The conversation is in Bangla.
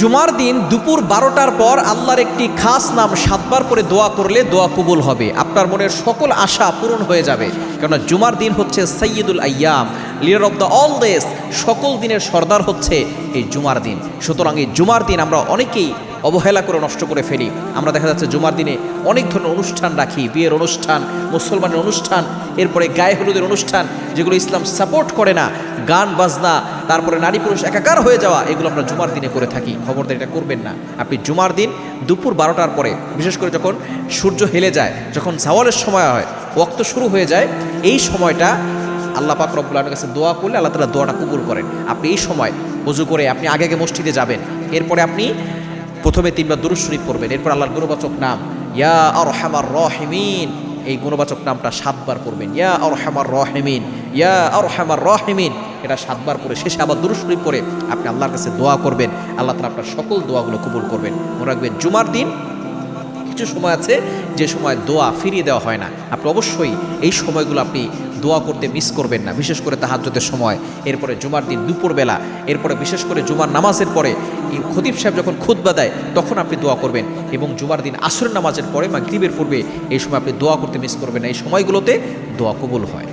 জুমার দিন দুপুর 12টার পর আল্লাহর একটি খাস নাম 7 বার করে দোয়া করলে দোয়া কবুল হবে। আপনার মনের সকল আশা পূরণ হয়ে যাবে। কেননা জুমার দিন হচ্ছে সাইয়্যিদুল আইয়াম, leader of the all days, সকল দিনের সর্দার হচ্ছে এই জুমার দিন। সুতরাং এই জুমার দিন আমরা অনেকেই অবহেলা করে নষ্ট করে ফেলি। আমরা দেখা যাচ্ছে জুমার দিনে অনেক ধরনের অনুষ্ঠান রাখি, বিয়ের অনুষ্ঠান, মুসলমানের অনুষ্ঠান, এরপরে গায়ে হলুদের অনুষ্ঠান, যেগুলো ইসলাম সাপোর্ট করে না, গান বাজনা, তারপরে নারী পুরুষ একাকার হয়ে যাওয়া, এগুলো আমরা জুমার দিনে করে থাকি। খবরদার এটা করবেন না। আপনি জুমার দিন দুপুর 12টার পরে, বিশেষ করে যখন সূর্য হেলে যায়, যখন জাওয়ালের সময় হয়, ওয়াক্ত শুরু হয়ে যায়, এই সময়টা আল্লাহ পাক রব্বুল আলামিনের কাছে দোয়া করলে আল্লাহ তাআলা দোয়াটা কবুল করেন। আপনি এই সময় ওযু করে আপনি আগে মসজিদে যাবেন, এরপরে আপনি প্রথমে 3 বার দুরূদ শরীফ পড়বেন, এরপর আল্লাহর গুণবাচক নাম ইয়া আরহামার রাহিমিন, এই গুণবাচক নামটা 7 বার পড়বেন। ইয়া আরহামার রাহিমিন, ইয়া আরহামার রাহিমিন, এটা 7 বার পড়ে শেষে আবার দুরূদ শরীফ পড়ে আপনি আল্লাহর কাছে দোয়া করবেন। আল্লাহ তাআলা আপনার সকল দোয়াগুলো কবুল করবেন। মনে রাখবেন, জুমার দিন কিছু সময় আছে যে সময় দোয়া ফিরিয়ে দেওয়া হয় না। আপনি অবশ্যই এই সময়গুলো আপনি দোয়া করতে মিস করবেন না, বিশেষ করে তাহাজ্জুদের সময়, এরপরে জুমার দিন দুপুরবেলা, এরপরে বিশেষ করে জুমার নামাজের পরে খতিব সাহেব যখন খুতবা দেয় তখন আপনি দোয়া করবেন, এবং জুমার দিন আসরের নামাজের পরে মাগরিবের পূর্বে এই সময় আপনি দোয়া করতে মিস করবেন না। এই সময়গুলোতে দোয়া কবুল হয়।